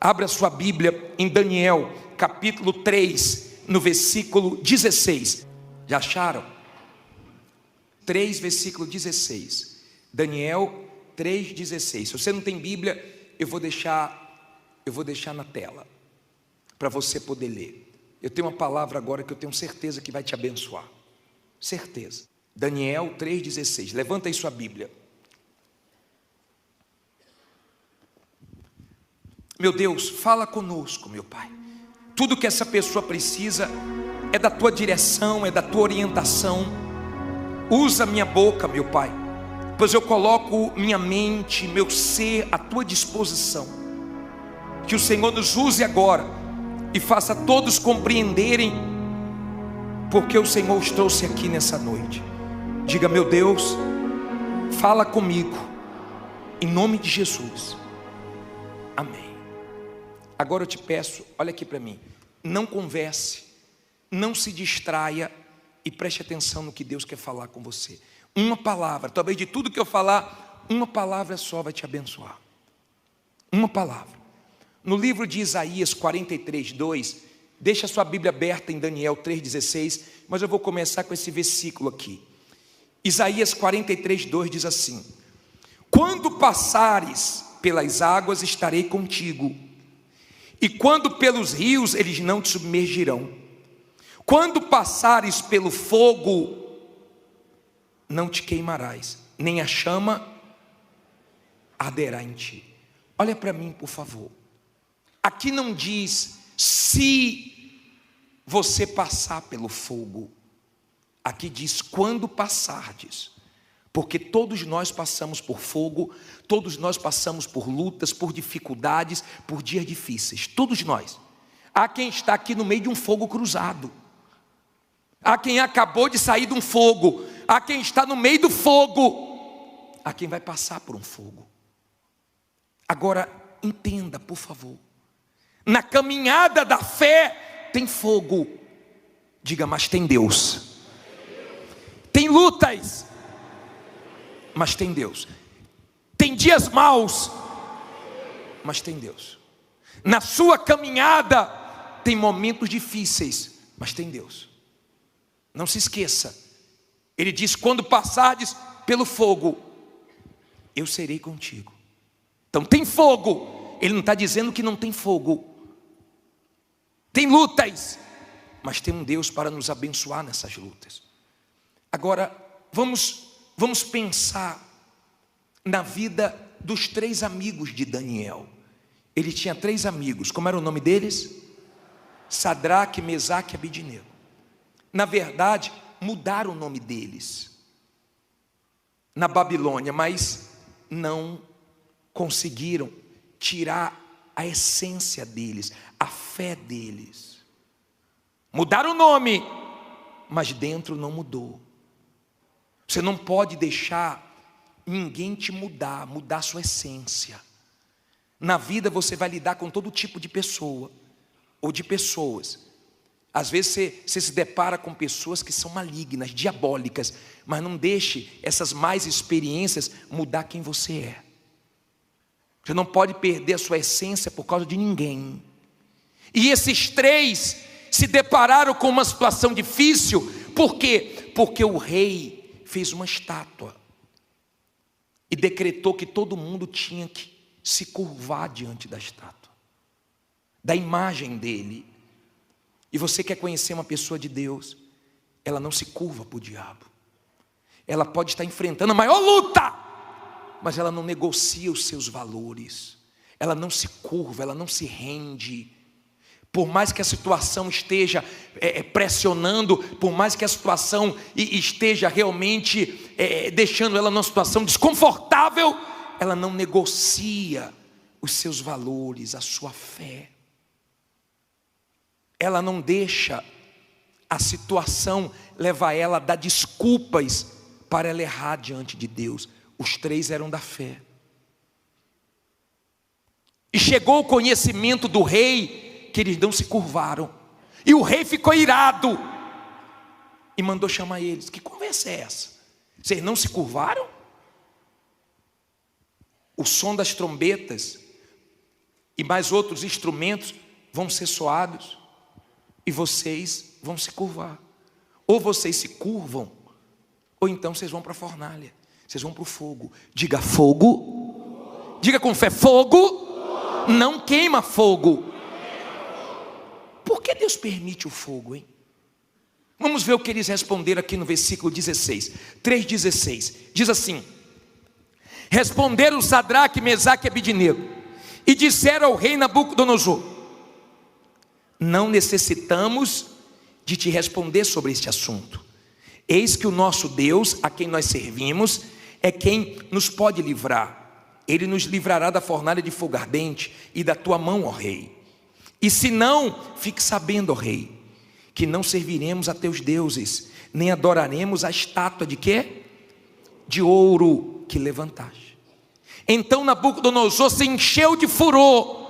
Abra sua Bíblia em Daniel, capítulo 3, no versículo 16. Já acharam? 3, versículo 16. Daniel 3,16. Se você não tem Bíblia, eu vou deixar na tela, para você poder ler. Eu tenho uma palavra agora que eu tenho certeza que vai te abençoar. Certeza. Daniel 3,16. Levanta aí sua Bíblia. Meu Deus, fala conosco, meu Pai. Tudo que essa pessoa precisa é da tua direção, é da tua orientação. Usa minha boca, meu Pai, pois eu coloco minha mente, meu ser à tua disposição. Que o Senhor nos use agora e faça todos compreenderem porque o Senhor os trouxe aqui nessa noite. Diga: meu Deus, fala comigo, em nome de Jesus, amém. Agora eu te peço, olha aqui para mim, não converse, não se distraia e preste atenção no que Deus quer falar com você. Uma palavra, talvez de tudo que eu falar, uma palavra só vai te abençoar. Uma palavra. No livro de Isaías 43:2, deixa a sua Bíblia aberta em Daniel 3,16, mas eu vou começar com esse versículo aqui. Isaías 43:2 diz assim: quando passares pelas águas, estarei contigo, e quando pelos rios, eles não te submergirão. Quando passares pelo fogo, não te queimarás, nem a chama arderá em ti. Olha para mim, por favor. Aqui não diz se você passar pelo fogo. Aqui diz quando passardes. Porque todos nós passamos por fogo, todos nós passamos por lutas, por dificuldades, por dias difíceis. Todos nós. Há quem está aqui no meio de um fogo cruzado. Há quem acabou de sair de um fogo. Há quem está no meio do fogo. Há quem vai passar por um fogo. Agora, entenda, por favor. Na caminhada da fé tem fogo. Diga: mas tem Deus. Tem lutas, mas tem Deus. Tem dias maus, mas tem Deus. Na sua caminhada tem momentos difíceis, mas tem Deus. Não se esqueça. Ele diz: quando passares pelo fogo, eu serei contigo. Então tem fogo. Ele não está dizendo que não tem fogo. Tem lutas, mas tem um Deus para nos abençoar nessas lutas. Agora, vamos pensar na vida dos 3 amigos de Daniel. Ele tinha 3 amigos. Como era o nome deles? Sadraque, Mesaque e Abednego. Na verdade, mudaram o nome deles na Babilônia, mas não conseguiram tirar a essência deles, a fé deles. Mudaram o nome, mas dentro não mudou. Você não pode deixar ninguém te mudar sua essência. Na vida você vai lidar com todo tipo de pessoa, ou de pessoas. Às vezes você se depara com pessoas que são malignas, diabólicas, mas não deixe essas mais experiências mudar quem você é. Você não pode perder a sua essência por causa de ninguém. E esses 3 se depararam com uma situação difícil. Por quê? Porque o rei fez uma estátua e decretou que todo mundo tinha que se curvar diante da estátua, da imagem dele. E você quer conhecer uma pessoa de Deus, ela não se curva para o diabo. Ela pode estar enfrentando a maior luta, mas ela não negocia os seus valores. Ela não se curva, ela não se rende. Por mais que a situação esteja pressionando, por mais que a situação esteja realmente deixando ela numa situação desconfortável, ela não negocia os seus valores, a sua fé. Ela não deixa a situação levar ela a dar desculpas para ela errar diante de Deus. Os 3 eram da fé. E chegou o conhecimento do rei que eles não se curvaram. E o rei ficou irado e mandou chamar eles. Que conversa é essa? Vocês não se curvaram? O som das trombetas e mais outros instrumentos vão ser soados, e vocês vão se curvar. Ou vocês se curvam, ou então vocês vão para a fornalha, vocês vão para o fogo. Diga fogo, diga com fé, fogo não queima fogo. Por que Deus permite o fogo, hein? Vamos ver o que eles responderam aqui no versículo 16, 3,16, diz assim: responderam Sadraque, Mesaque e Abidnego, e disseram ao rei Nabucodonosor: não necessitamos de te responder sobre este assunto. Eis que o nosso Deus, a quem nós servimos, é quem nos pode livrar. Ele nos livrará da fornalha de fogo ardente e da tua mão, ó rei. E se não, fique sabendo, ó rei, que não serviremos a teus deuses, nem adoraremos a estátua de quê? De ouro que levantaste. Então Nabucodonosor se encheu de furor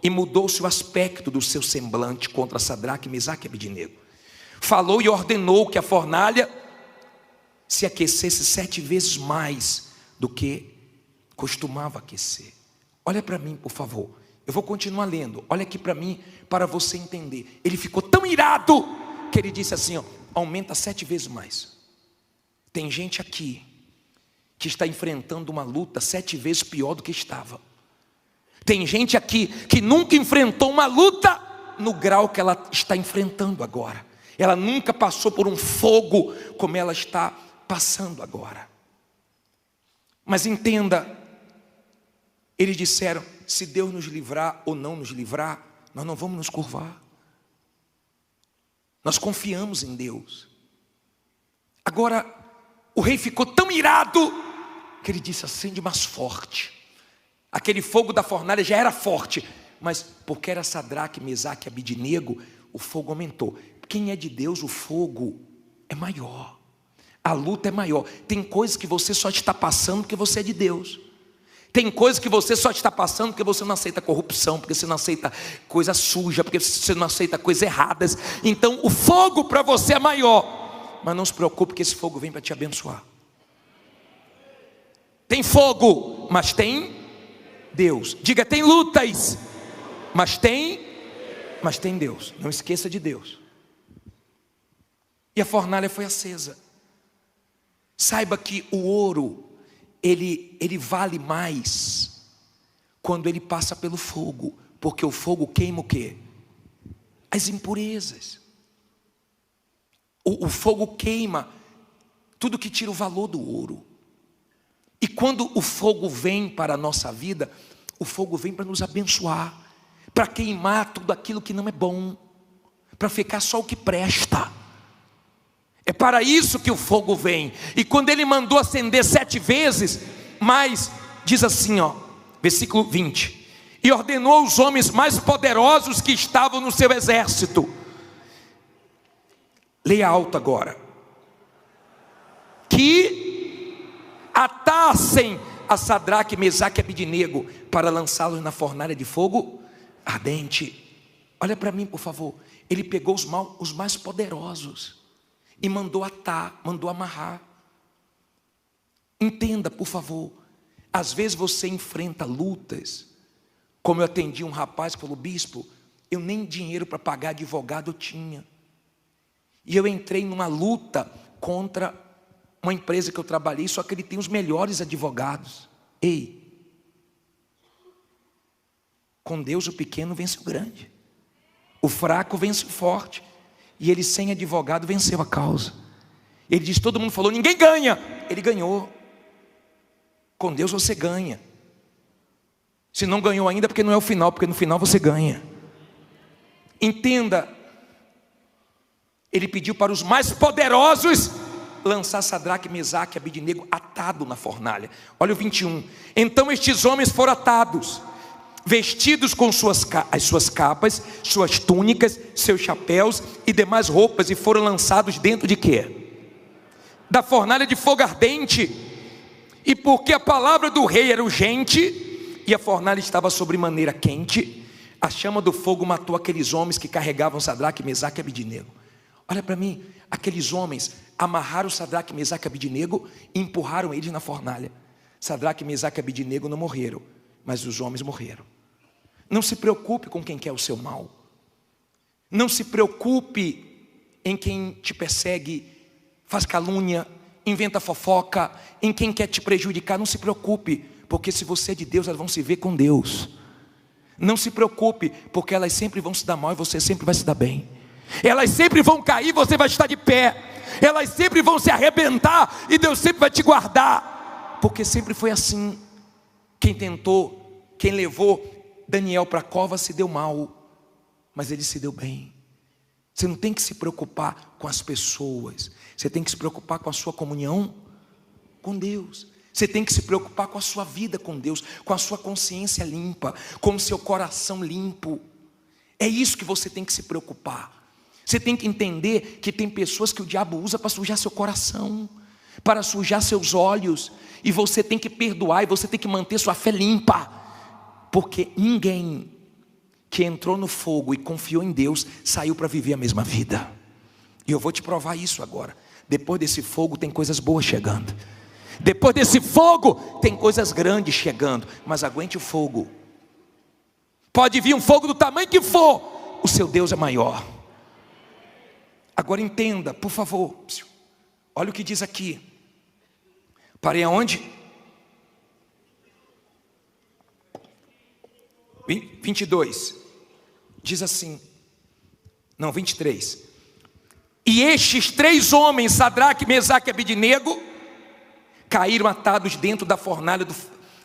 e mudou-se o aspecto do seu semblante contra Sadraque, Mesaque e Abidnego. Falou e ordenou que a fornalha se aquecesse 7 vezes mais do que costumava aquecer. Olha para mim, por favor. Eu vou continuar lendo. Olha aqui para mim, para você entender. Ele ficou tão irado que ele disse assim, ó, aumenta 7 vezes mais. Tem gente aqui que está enfrentando uma luta 7 vezes pior do que estava. Tem gente aqui que nunca enfrentou uma luta no grau que ela está enfrentando agora. Ela nunca passou por um fogo como ela está passando agora. Mas entenda, eles disseram: se Deus nos livrar ou não nos livrar, nós não vamos nos curvar. Nós confiamos em Deus. Agora, o rei ficou tão irado que ele disse: acende mais forte. Aquele fogo da fornalha já era forte, mas porque era Sadraque, Mesaque e Abidnego, o fogo aumentou. Quem é de Deus, o fogo é maior, a luta é maior. Tem coisas que você só está passando porque você é de Deus. Tem coisas que você só está passando porque você não aceita corrupção, porque você não aceita coisa suja, porque você não aceita coisas erradas. Então o fogo para você é maior, mas não se preocupe que esse fogo vem para te abençoar. Tem fogo, mas tem Deus. Diga, tem lutas, mas tem Deus. Não esqueça de Deus. E a fornalha foi acesa. Saiba que o ouro, ele vale mais quando ele passa pelo fogo, porque o fogo queima o quê? As impurezas. O fogo queima tudo que tira o valor do ouro. E quando o fogo vem para a nossa vida, o fogo vem para nos abençoar, para queimar tudo aquilo que não é bom, para ficar só o que presta. É para isso que o fogo vem. E quando ele mandou acender 7 vezes, mas diz assim, ó, versículo 20: e ordenou aos homens mais poderosos que estavam no seu exército. Leia alto agora. Que atassem a Sadraque, Mesaque e Abidnego para lançá-los na fornalha de fogo ardente. Olha para mim, por favor. Ele pegou os mais poderosos e mandou atar, mandou amarrar. Entenda, por favor. Às vezes você enfrenta lutas. Como eu atendi um rapaz que falou: bispo, eu nem dinheiro para pagar advogado eu tinha. E eu entrei numa luta contra uma empresa que eu trabalhei, só que ele tem os melhores advogados. Ei, com Deus o pequeno vence o grande, o fraco vence o forte. E ele, sem advogado, venceu a causa. Ele diz: todo mundo falou, ninguém ganha. Ele ganhou. Com Deus você ganha. Se não ganhou ainda, porque não é o final, porque no final você ganha. Entenda, ele pediu para os mais poderosos lançar Sadraque, Mesaque e Abidnego atado na fornalha. Olha o 21. Então estes homens foram atados, vestidos com as suas capas, suas túnicas, seus chapéus e demais roupas, e foram lançados dentro de quê? Da fornalha de fogo ardente. E porque a palavra do rei era urgente e a fornalha estava sobremaneira quente, a chama do fogo matou aqueles homens que carregavam Sadraque, Mesaque e Abidnego. Olha para mim, aqueles homens amarraram Sadraque, Mesaque e Abidnego e empurraram eles na fornalha. Sadraque, Mesaque e Abidnego não morreram, mas os homens morreram. Não se preocupe com quem quer o seu mal. Não se preocupe em quem te persegue, faz calúnia, inventa fofoca, em quem quer te prejudicar. Não se preocupe, porque se você é de Deus, elas vão se ver com Deus. Não se preocupe, porque elas sempre vão se dar mal e você sempre vai se dar bem. Elas sempre vão cair e você vai estar de pé. Elas sempre vão se arrebentar e Deus sempre vai te guardar. Porque sempre foi assim. Quem tentou, quem levou Daniel para a cova se deu mal, mas ele se deu bem. Você não tem que se preocupar com as pessoas. Você tem que se preocupar com a sua comunhão com Deus. Você tem que se preocupar com a sua vida com Deus, com a sua consciência limpa, com o seu coração limpo. É isso que você tem que se preocupar. Você tem que entender que tem pessoas que o diabo usa para sujar seu coração, para sujar seus olhos, e você tem que perdoar, e você tem que manter sua fé limpa, porque ninguém que entrou no fogo e confiou em Deus saiu para viver a mesma vida. E eu vou te provar isso agora. Depois desse fogo tem coisas boas chegando. Depois desse fogo tem coisas grandes chegando. Mas aguente o fogo. Pode vir um fogo do tamanho que for, o seu Deus é maior. Agora entenda, por favor. Olha o que diz aqui. Parei aonde? 22. Diz assim. Não, 23. E estes 3 homens, Sadraque, Mesaque e Abednego, caíram atados dentro da fornalha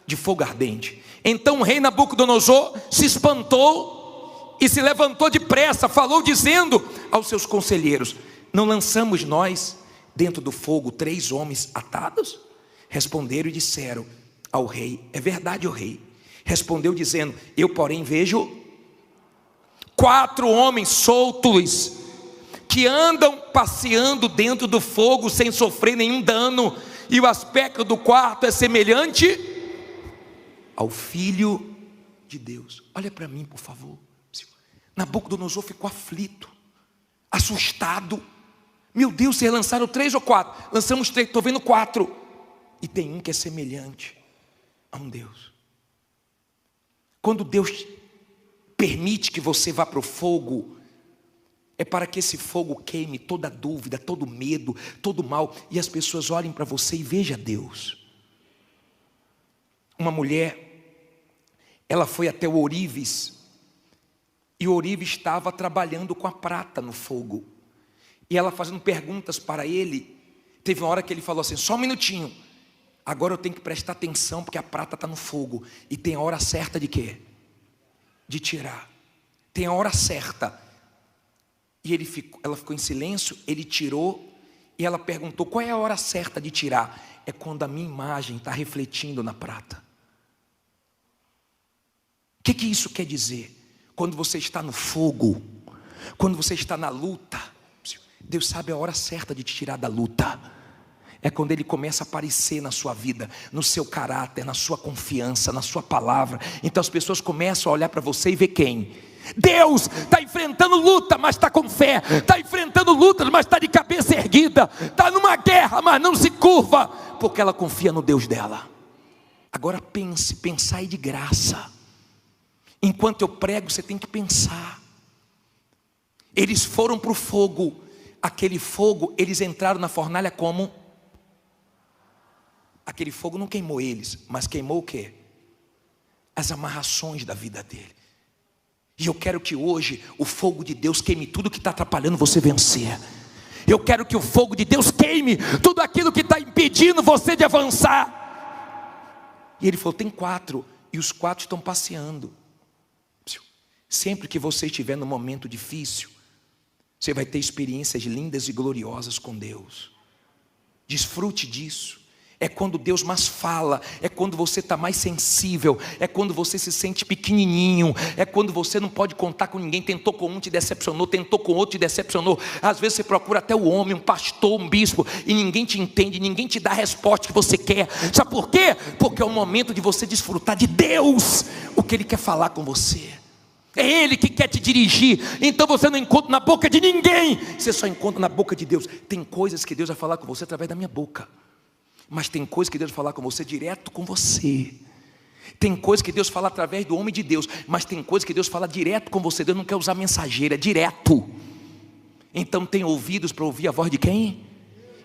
de fogo ardente. Então o rei Nabucodonosor se espantou e se levantou depressa, falou dizendo aos seus conselheiros: não lançamos nós dentro do fogo 3 homens atados? Responderam e disseram ao rei: é verdade, ó rei. Respondeu dizendo: eu porém vejo 4 homens soltos, que andam passeando dentro do fogo sem sofrer nenhum dano, e o aspecto do quarto é semelhante ao Filho de Deus. Olha para mim, por favor. Nabucodonosor ficou aflito, assustado. Meu Deus, vocês lançaram 3 ou 4? Lançamos 3, estou vendo 4. E tem um que é semelhante a um Deus. Quando Deus permite que você vá para o fogo, é para que esse fogo queime toda dúvida, todo medo, todo mal, e as pessoas olhem para você e vejam Deus. Uma mulher, ela foi até o ourives, e o ourives estava trabalhando com a prata no fogo, e ela fazendo perguntas para ele. Teve uma hora que ele falou assim: só um minutinho, agora eu tenho que prestar atenção, porque a prata está no fogo, e tem a hora certa de quê? De tirar. Tem a hora certa. E ela ficou em silêncio, ele tirou, e ela perguntou: qual é a hora certa de tirar? É quando a minha imagem está refletindo na prata. O que isso quer dizer? Quando você está no fogo, quando você está na luta, Deus sabe a hora certa de te tirar da luta. É quando Ele começa a aparecer na sua vida, no seu caráter, na sua confiança, na sua palavra. Então as pessoas começam a olhar para você e ver quem? Deus. Está enfrentando luta, mas está com fé. Está enfrentando lutas, mas está de cabeça erguida. Está numa guerra, mas não se curva, porque ela confia no Deus dela. Agora pense, pensar é de graça. Enquanto eu prego, você tem que pensar. Eles foram para o fogo. Aquele fogo, eles entraram na fornalha como? Aquele fogo não queimou eles, mas queimou o quê? As amarrações da vida dele. E eu quero que hoje o fogo de Deus queime tudo que está atrapalhando você vencer. Eu quero que o fogo de Deus queime tudo aquilo que está impedindo você de avançar. E ele falou: tem 4, e os 4 estão passeando. Sempre que você estiver num momento difícil, você vai ter experiências lindas e gloriosas com Deus. Desfrute disso. É quando Deus mais fala, é quando você está mais sensível, é quando você se sente pequenininho, é quando você não pode contar com ninguém. Tentou com um, te decepcionou, tentou com outro, te decepcionou. Às vezes você procura até o homem, um pastor, um bispo, e ninguém te entende, ninguém te dá a resposta que você quer. Sabe por quê? Porque é o momento de você desfrutar de Deus, o que Ele quer falar com você. É Ele que quer te dirigir. Então você não encontra na boca de ninguém, você só encontra na boca de Deus. Tem coisas que Deus vai falar com você através da minha boca, mas tem coisas que Deus vai falar com você direto com você. Tem coisa que Deus fala através do homem de Deus, mas tem coisa que Deus fala direto com você. Deus não quer usar mensageira, é direto. Então tem ouvidos para ouvir a voz de quem?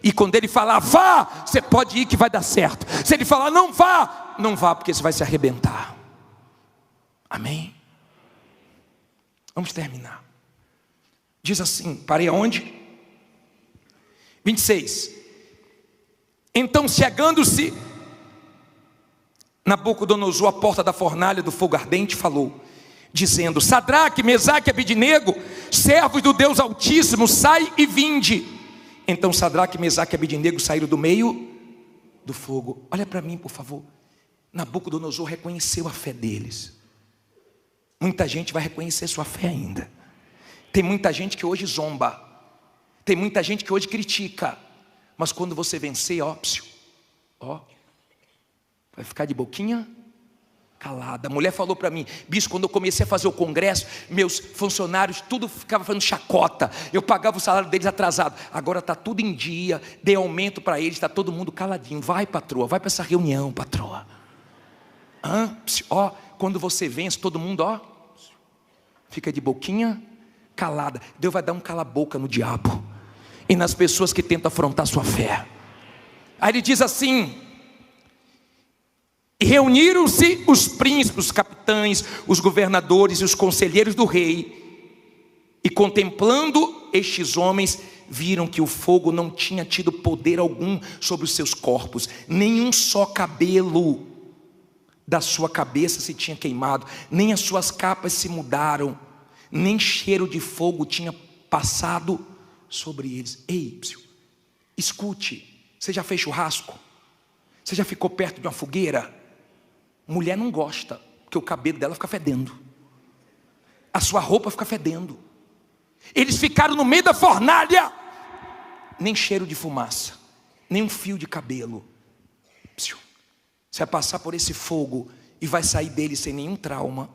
E quando Ele falar vá, você pode ir que vai dar certo. Se Ele falar não vá, não vá, porque você vai se arrebentar. Amém? Vamos terminar. Diz assim, parei aonde? 26. Então chegando-se Nabucodonosor à porta da fornalha do fogo ardente, falou, dizendo, Sadraque, Mesaque e Abidnego, servos do Deus Altíssimo, sai e vinde. Então Sadraque, Mesaque e Abidnego saíram do meio do fogo. Olha para mim, por favor. Nabucodonosor reconheceu a fé deles. Muita gente vai reconhecer sua fé ainda. Tem muita gente que hoje zomba. Tem muita gente que hoje critica. Mas quando você vencer, vai ficar de boquinha calada. A mulher falou para mim, bispo, quando eu comecei a fazer o congresso, meus funcionários, tudo ficava fazendo chacota. Eu pagava o salário deles atrasado. Agora está tudo em dia, dei aumento para eles, está todo mundo caladinho. Vai, patroa, vai para essa reunião, patroa. Quando você vence, todo mundo, fica de boquinha calada. Deus vai dar um cala-boca no diabo e nas pessoas que tentam afrontar sua fé. Aí ele diz assim, e reuniram-se os príncipes, os capitães, os governadores e os conselheiros do rei, e contemplando estes homens, viram que o fogo não tinha tido poder algum sobre os seus corpos, nenhum só cabelo da sua cabeça se tinha queimado, nem as suas capas se mudaram, nem cheiro de fogo tinha passado sobre eles. Ei, escute, você já fez churrasco? Você já ficou perto de uma fogueira? Mulher não gosta, porque o cabelo dela fica fedendo, a sua roupa fica fedendo. Eles ficaram no meio da fornalha, nem cheiro de fumaça, nem um fio de cabelo. Você vai passar por esse fogo e vai sair dele sem nenhum trauma,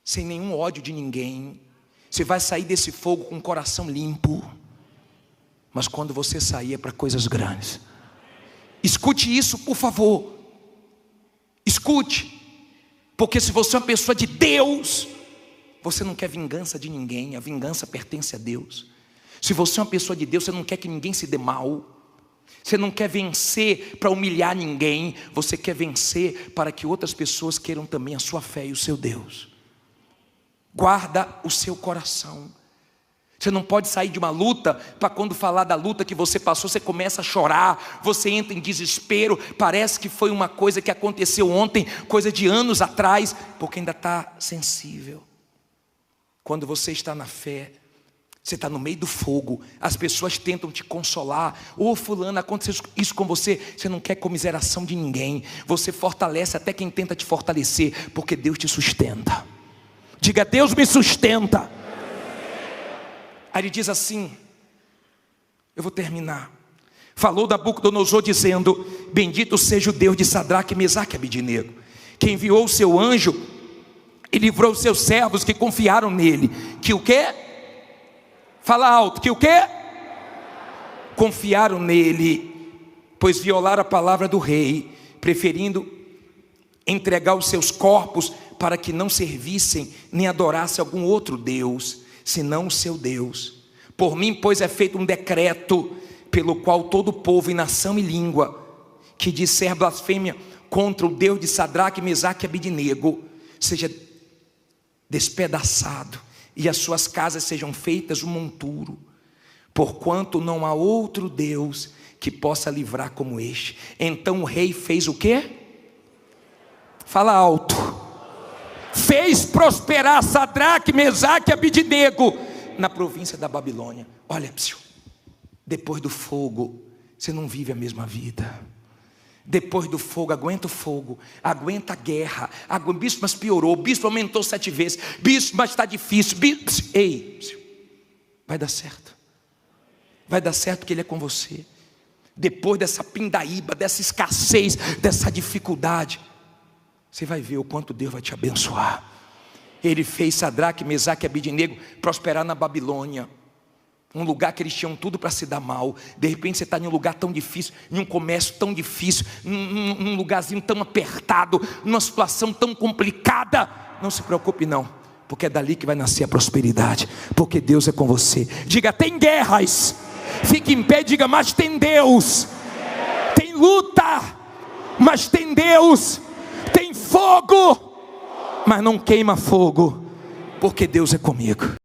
sem nenhum ódio de ninguém. Você vai sair desse fogo com o coração limpo. Mas quando você sair é para coisas grandes. Escute isso, por favor. Escute. Porque se você é uma pessoa de Deus, você não quer vingança de ninguém. A vingança pertence a Deus. Se você é uma pessoa de Deus, você não quer que ninguém se dê mal. Você não quer vencer para humilhar ninguém. Você quer vencer para que outras pessoas queiram também a sua fé e o seu Deus. Guarda o seu coração. Você não pode sair de uma luta para quando falar da luta que você passou, você começa a chorar, você entra em desespero, parece que foi uma coisa que aconteceu ontem, coisa de anos atrás, porque ainda está sensível. Quando você está na fé, você está no meio do fogo, as pessoas tentam te consolar, fulano, aconteceu isso com você, você não quer comiseração de ninguém, você fortalece até quem tenta te fortalecer, porque Deus te sustenta. Diga, Deus me sustenta. Aí ele diz assim, eu vou terminar. Falou Nabucodonosor dizendo, bendito seja o Deus de Sadraque, Mesaque e Abidnego, que enviou o seu anjo e livrou os seus servos que confiaram nele. Que o quê? Fala alto, que o quê? Confiaram nele, pois violaram a palavra do rei, preferindo entregar os seus corpos para que não servissem nem adorassem algum outro Deus, senão o seu Deus. Por mim, pois, é feito um decreto, pelo qual todo povo e nação e língua, que disser blasfêmia contra o Deus de Sadraque, Mesaque e Abidnego, seja despedaçado, e as suas casas sejam feitas um monturo, porquanto não há outro Deus que possa livrar como este. Então o rei fez o quê? Fala alto. Fez prosperar Sadraque, Mesaque e Abidnego na província da Babilônia. Olha, depois do fogo, você não vive a mesma vida. Depois do fogo, aguenta o fogo, aguenta a guerra. Bispo, mas piorou, bispo aumentou 7 vezes, bispo, mas está difícil, bispo. Ei, vai dar certo. Vai dar certo porque Ele é com você. Depois dessa pindaíba, dessa escassez, dessa dificuldade, você vai ver o quanto Deus vai te abençoar. Ele fez Sadraque, Mesaque e Abidnego prosperar na Babilônia. Um lugar que eles tinham tudo para se dar mal. De repente você está em um lugar tão difícil, em um comércio tão difícil, num lugarzinho tão apertado, numa situação tão complicada. Não se preocupe não, porque é dali que vai nascer a prosperidade, porque Deus é com você. Diga, tem guerras, fique em pé, diga, mas tem Deus. Tem luta, mas tem Deus. Tem fogo, mas não queima fogo, porque Deus é comigo.